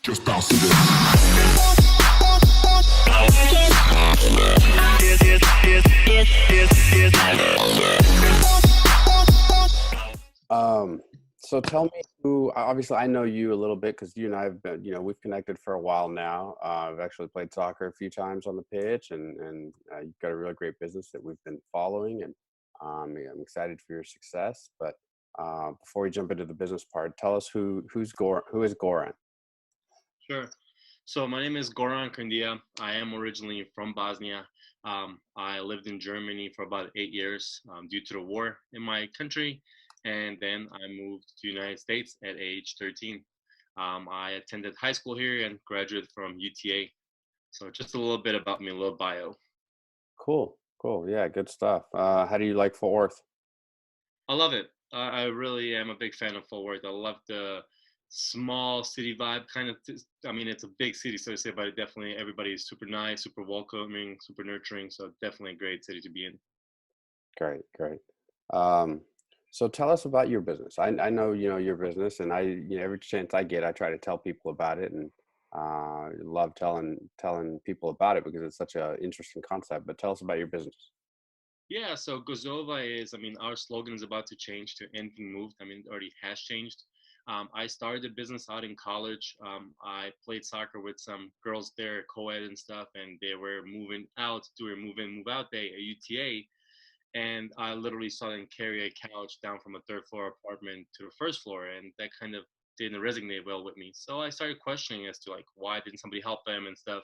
Just bounce to this. So tell me who, obviously I know you a little bit because you and I have been, we've connected for a while now. I've actually played soccer a few times on the pitch and you've got a really great business that we've been following and I'm excited for your success. But before we jump into the business part, tell us who is Goran? Sure. So my name is Goran Krndia. I am originally from Bosnia. I lived in Germany for about 8 years due to the war in my country. And then I moved to the United States at age 13. I attended high school here and graduated from UTA. So just a little bit about me, a little bio. Cool. Yeah, good stuff. How do you like Fort Worth? I love it. I really am a big fan of Fort Worth. I love the small city vibe kind of. I mean, it's a big city, so to say, but definitely everybody is super nice, super welcoming, super nurturing. So definitely a great city to be in. Great. Um, so tell us about your business. I know, your business and every chance I get, I try to tell people about it and love telling people about it because it's such a interesting concept, but tell us about your business. Yeah, so Gozova is, I mean, our slogan is about to change to anything moved. I mean, it already has changed. I started a business out in college. I played soccer with some girls there, co-ed and stuff, and they were moving out, doing move in, move out day at UTA. And I literally saw them carry a couch down from a third floor apartment to the first floor, and that kind of didn't resonate well with me. So I started questioning as to like why didn't somebody help them and stuff.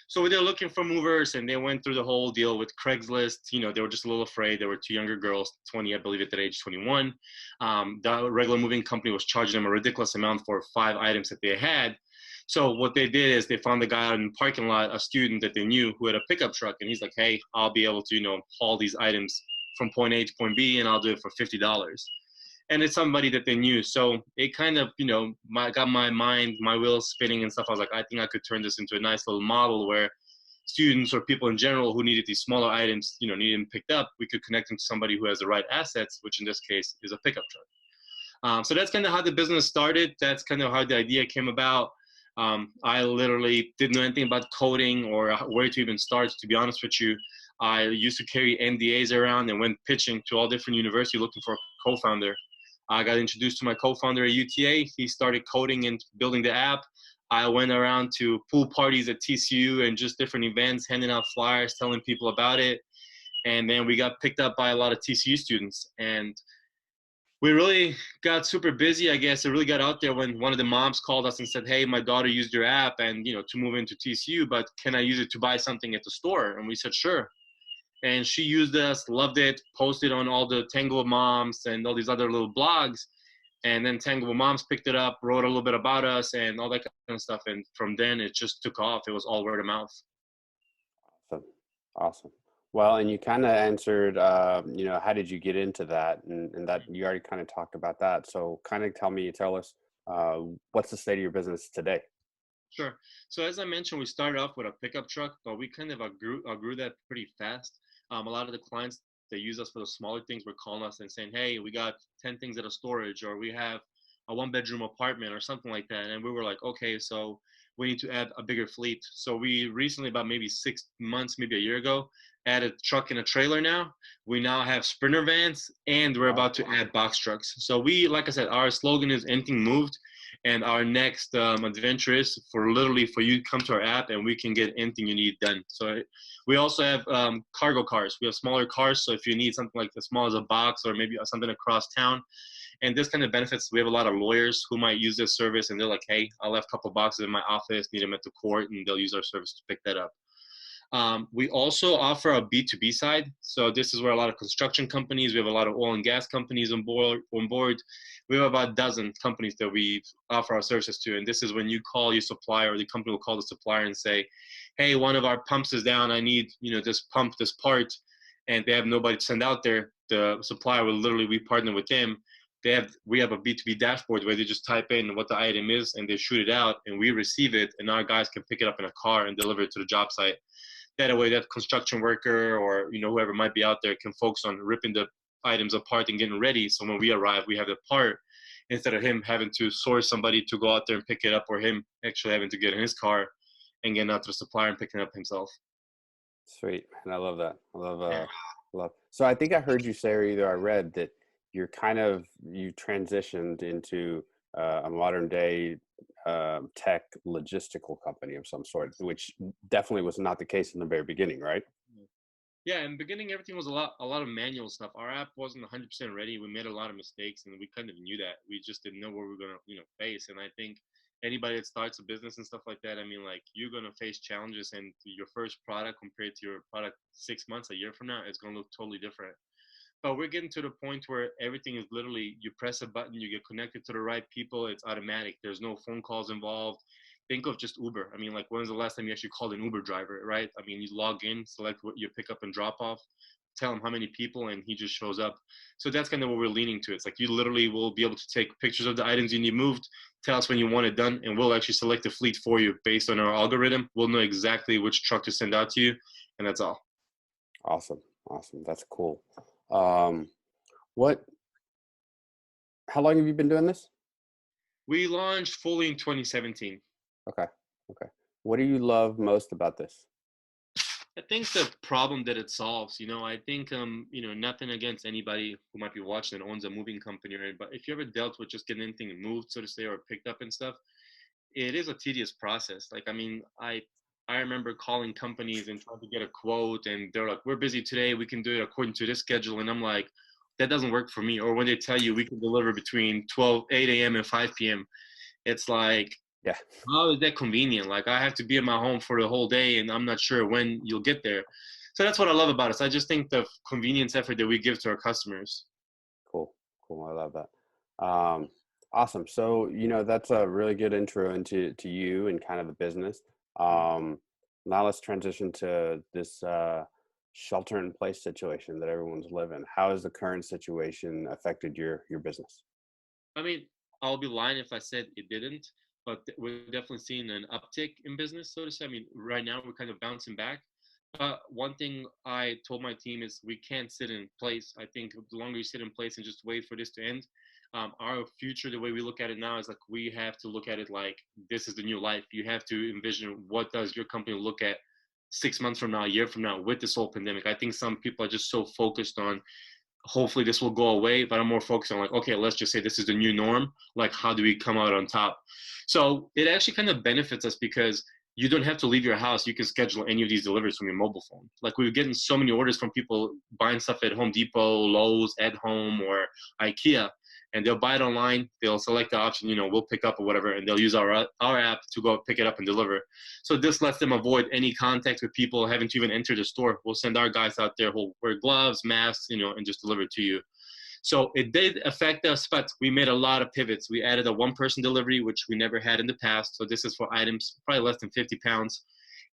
So they're looking for movers, and they went through the whole deal with Craigslist. They were just a little afraid. There were two younger girls, 20, I believe, at that age, 21. The regular moving company was charging them a ridiculous amount for 5 items that they had. So what they did is they found the guy out in the parking lot, a student that they knew who had a pickup truck, and he's like, "Hey, I'll be able to, haul these items from point A to point B, and I'll do it for $50." And it's somebody that they knew. So it kind of, got my mind, my wheels spinning and stuff. I was like, I think I could turn this into a nice little model where students or people in general who needed these smaller items, needed them picked up, we could connect them to somebody who has the right assets, which in this case is a pickup truck. So that's kind of how the business started. That's kind of how the idea came about. I literally didn't know anything about coding or where to even start, to be honest with you. I used to carry NDAs around and went pitching to all different universities looking for a co-founder. I got introduced to my co-founder at UTA. He started coding and building the app. I went around to pool parties at TCU and just different events, handing out flyers, telling people about it. And then we got picked up by a lot of TCU students. And we really got super busy, I guess. It really got out there when one of the moms called us and said, "Hey, my daughter used your app and, to move into TCU, but can I use it to buy something at the store?" And we said, "Sure." And she used us, loved it, posted on all the Tango Moms and all these other little blogs. And then Tango Moms picked it up, wrote a little bit about us and all that kind of stuff. And from then it just took off. It was all word of mouth. Awesome. Well, and you kind of answered, how did you get into that? And that you already kind of talked about that. So kind of tell us, what's the state of your business today? Sure. So as I mentioned, we started off with a pickup truck, but we kind of outgrew that pretty fast. A lot of the clients that use us for the smaller things were calling us and saying, "Hey, we got 10 things at a storage, or we have a 1-bedroom apartment or something like that." And we were like, okay, so we need to add a bigger fleet. So we recently, about maybe 6 months, maybe a year ago, added a truck and a trailer now. We now have Sprinter vans, and we're about to add box trucks. So we, like I said, our slogan is anything moved. And our next adventure is for you to come to our app and we can get anything you need done. So we also have cargo cars. We have smaller cars. So if you need something like as small as a box or maybe something across town, and this kind of benefits, we have a lot of lawyers who might use this service and they're like, "Hey, I left a couple boxes in my office, need them at the court," and they'll use our service to pick that up. We also offer a B2B side. So this is where a lot of construction companies, we have a lot of oil and gas companies on board. We have about a dozen companies that we offer our services to. And this is when you call your supplier, or the company will call the supplier and say, "Hey, one of our pumps is down. I need, this pump, this part." And they have nobody to send out there. The supplier will literally, we partner with them. We have a B2B dashboard where they just type in what the item is and they shoot it out and we receive it, and our guys can pick it up in a car and deliver it to the job site. That way that construction worker or whoever might be out there can focus on ripping the items apart and getting ready, so when we arrive we have the part instead of him having to source somebody to go out there and pick it up, or him actually having to get in his car and getting out to the supplier and picking it up himself. Sweet, and I love that. I love Yeah. love. So I think I heard you say, or either I read that you transitioned into a modern day tech logistical company of some sort, which definitely was not the case in the very beginning, right? Yeah, in the beginning, everything was a lot of manual stuff. Our app wasn't 100% ready. We made a lot of mistakes, and we kind of knew that. We just didn't know what we were gonna, face. And I think anybody that starts a business and stuff like that, I mean, like you're gonna face challenges, and your first product compared to your product 6 months, a year from now, it's gonna look totally different. But we're getting to the point where everything is literally you press a button, you get connected to the right people, it's automatic. There's no phone calls involved. Think of just Uber. I mean, like, when's the last time you actually called an Uber driver, right? I mean, you log in, select what you pick up and drop off, tell him how many people, and he just shows up. So that's kind of what we're leaning to. It's like you literally will be able to take pictures of the items you need moved, tell us when you want it done, and we'll actually select the fleet for you based on our algorithm. We'll know exactly which truck to send out to you, and that's all. Awesome, awesome. That's cool. Um, what? How long have you been doing this? We launched fully in 2017. Okay, okay. What do you love most about this? I think the problem that it solves, I think, nothing against anybody who might be watching that owns a moving company, right? But if you ever dealt with just getting anything moved, so to say, or picked up and stuff, it is a tedious process. Like, I mean, I remember calling companies and trying to get a quote, and they're like, "We're busy today. We can do it according to this schedule," and I'm like, "That doesn't work for me." Or when they tell you we can deliver between 8 a.m. and 5 p.m., it's like, Yeah, how is that convenient? Like, I have to be at my home for the whole day, and I'm not sure when you'll get there. So that's what I love about it. So I just think the convenience effort that we give to our customers. cool, cool. I love that. Awesome. So, that's a really good intro into you and kind of the business. Um, Now let's transition to this shelter in place situation that everyone's living. How has the current situation affected your business? I mean, I'll be lying if I said it didn't, but we're definitely seeing an uptick in business, so to say. I mean, right now we're kind of bouncing back. But one thing I told my team is we can't sit in place. I think the longer you sit in place and just wait for this to end, our future, the way we look at it now, is like we have to look at it like this is the new life. You have to envision what does your company look at 6 months from now, a year from now, with this whole pandemic. I think some people are just so focused on hopefully this will go away, but I'm more focused on like, okay, let's just say this is the new norm. Like, how do we come out on top? So it actually kind of benefits us because you don't have to leave your house. You can schedule any of these deliveries from your mobile phone. Like, we're getting so many orders from people buying stuff at Home Depot, Lowe's, at home, or IKEA, and they'll buy it online. They'll select the option, we'll pick up or whatever, and they'll use our app to go pick it up and deliver. So this lets them avoid any contact with people having to even enter the store. We'll send our guys out there who'll wear gloves, masks, and just deliver it to you. So it did affect us, but we made a lot of pivots. We added a one-person delivery, which we never had in the past. So this is for items probably less than 50 pounds.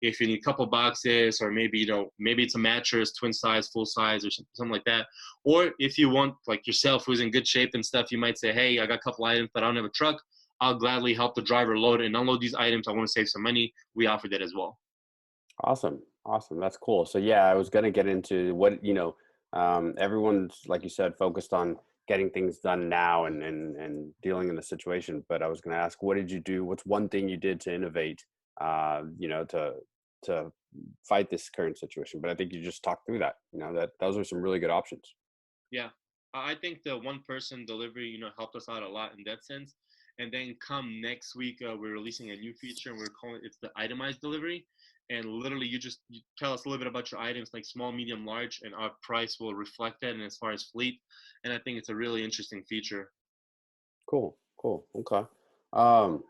If you need a couple boxes, or maybe it's a mattress, twin size, full size, or something like that. Or if you want, like yourself, who's in good shape and stuff, you might say, hey, I got a couple items, but I don't have a truck. I'll gladly help the driver load and unload these items. I want to save some money. We offer that as well. Awesome. Awesome. That's cool. So yeah, I was going to get into what, everyone's, like you said, focused on getting things done now and dealing in the situation. But I was going to ask, what did you do? What's one thing you did to innovate, to fight this current situation? But I think you just talked through that, that those are some really good options. Yeah, I think the one person delivery, helped us out a lot in that sense. And then come next week, we're releasing a new feature, and we're calling it's the itemized delivery. And literally, you tell us a little bit about your items, like small, medium, large, and our price will reflect that. And as far as fleet, and I think it's a really interesting feature. Cool. Cool. Okay. Um,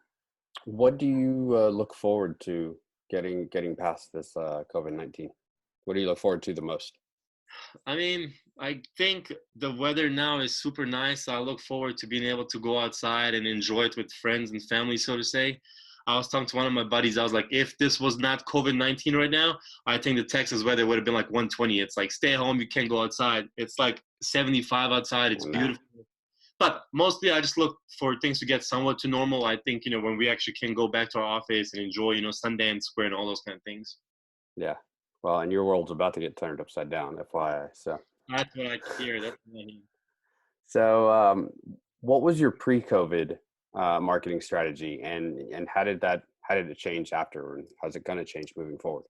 what do you look forward to getting past this COVID-19? What do you look forward to the most? I mean, I think the weather now is super nice. So I look forward to being able to go outside and enjoy it with friends and family, so to say. I was talking to one of my buddies. I was like, if this was not COVID-19 right now, I think the Texas weather would have been like 120. It's like, stay home, you can't go outside. It's like 75 outside. It's Oh, no. beautiful. But mostly I just look for things to get somewhat to normal. I think, when we actually can go back to our office and enjoy, Sundance Square and all those kind of things. Yeah. Well, and your world's about to get turned upside down, FYI. So, That's what I hear. That's what I hear. so What was your pre-COVID marketing strategy, and how did it change after, and how's it going to change moving forward?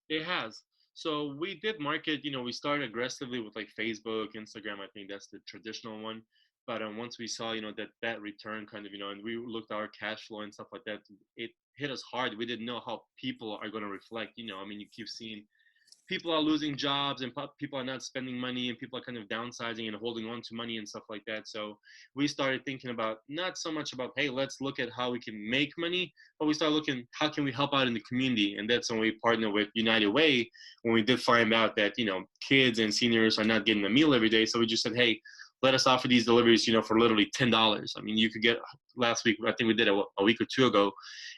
It has. So we did market, we started aggressively with like Facebook, Instagram. I think that's the traditional one. But once we saw, that return kind of, and we looked at our cash flow and stuff like that, it hit us hard. We didn't know how people are going to reflect. You keep seeing people are losing jobs and people are not spending money and people are kind of downsizing and holding on to money and stuff like that. So we started thinking about not so much about, hey, let's look at how we can make money, but we started looking, how can we help out in the community? And that's when we partnered with United Way, when we did find out that, kids and seniors are not getting a meal every day. So we just said, hey, let us offer these deliveries, for literally $10. I mean, you could get last week, I think we did a week or two ago,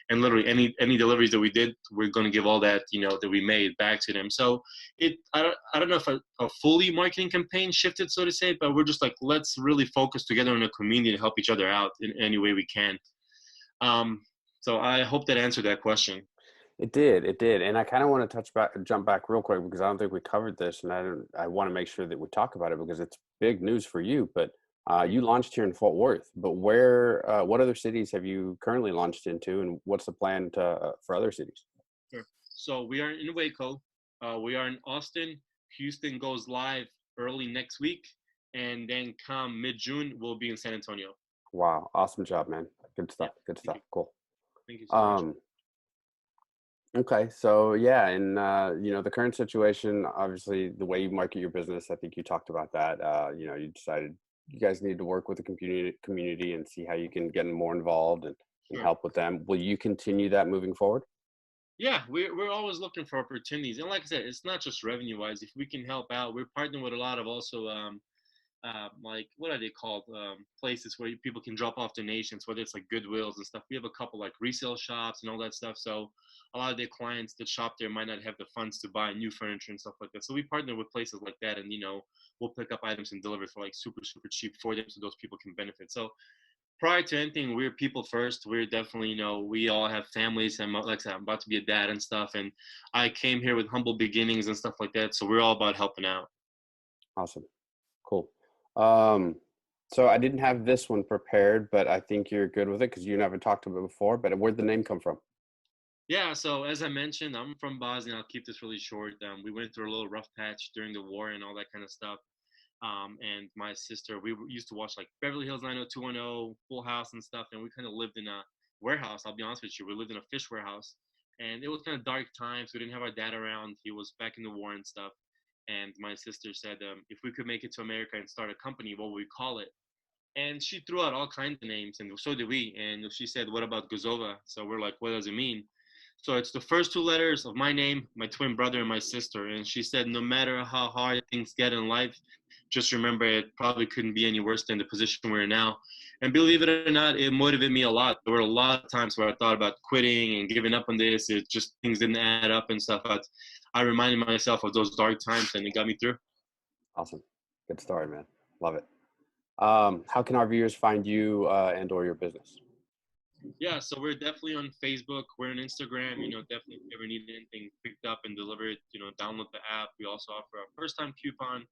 and literally any deliveries that we did, we're going to give all that, that we made back to them. So I don't know if a fully marketing campaign shifted, so to say, but we're just like, let's really focus together in a community to help each other out in any way we can. So I hope that answered that question. It did. And I kind of want to jump back real quick, because I don't think we covered this, and I want to make sure that we talk about it because it's big news for you. But you launched here in Fort Worth, but what other cities have you currently launched into, and what's the plan for other cities? Sure. So we are in Waco. We are in Austin. Houston goes live early next week, and then come mid-June, we'll be in San Antonio. Wow. Awesome job, man. Good stuff. Yeah, Good stuff. Cool. Thank you so much. Okay, so yeah, in the current situation, obviously the way you market your business, I think you talked about that. You decided you guys need to work with the community and see how you can get more involved and Sure. help with them. Will you continue that moving forward? Yeah, we're always looking for opportunities, and like I said, it's not just revenue wise. If we can help out, we're partnering with a lot of also like, what are they called, places where people can drop off donations, whether it's like Goodwills and stuff. We have a couple like resale shops and all that stuff. So a lot of their clients that shop there might not have the funds to buy new furniture and stuff like that. So we partner with places like that, and we'll pick up items and deliver for like super cheap for them, so those people can benefit. So prior to anything, we're people first. We're definitely, we all have families, and like I said, I'm about to be a dad and stuff, and I came here with humble beginnings and stuff like that. So we're all about helping out. Awesome. Cool. So I didn't have this one prepared, but I think you're good with it because you never talked about it before. But where'd the name come from? Yeah, so as I mentioned, I'm from Bosnia. I'll keep this really short. We went through a little rough patch during the war and all that kind of stuff. And my sister, we used to watch like Beverly Hills 90210, Full House and stuff, and we kind of lived in a warehouse. I'll be honest with you, we lived in a fish warehouse, and it was kind of dark times. We didn't have our dad around. He was back in the war and stuff. And my sister said, if we could make it to America and start a company, what would we call it? And she threw out all kinds of names, and so did we. And she said, what about Gozova? So we're like, what does it mean? So it's the first two letters of my name, my twin brother, and my sister. And she said, no matter how hard things get in life, just remember it probably couldn't be any worse than the position we're in now. And believe it or not, it motivated me a lot. There were a lot of times where I thought about quitting and giving up on this. It just, things didn't add up and stuff. But I reminded myself of those dark times, and it got me through. Awesome. Good story, man. Love it. How can our viewers find you and or your business? Yeah, so we're definitely on Facebook. We're on Instagram. Definitely if you ever need anything picked up and delivered, download the app. We also offer a first-time coupon.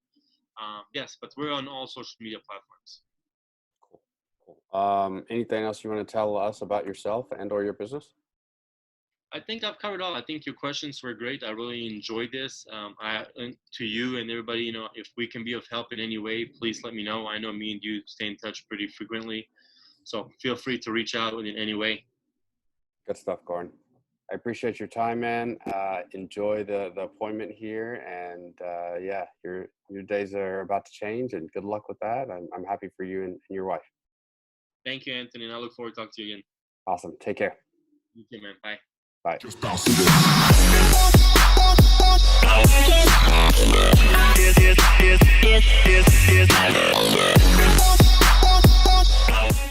Yes, but we're on all social media platforms. Cool. Anything else you want to tell us about yourself and or your business? I think I've covered all. I think your questions were great. I really enjoyed this. To you and everybody, if we can be of help in any way, please let me know. I know me and you stay in touch pretty frequently, so feel free to reach out in any way. Good stuff, Gordon. I appreciate your time, man. Enjoy the appointment here, and yeah, your days are about to change, and good luck with that. I'm happy for you and your wife. Thank you, Anthony, and I look forward to talking to you again. Awesome. Take care. You too, man. Bye. Bye. Just bounce it.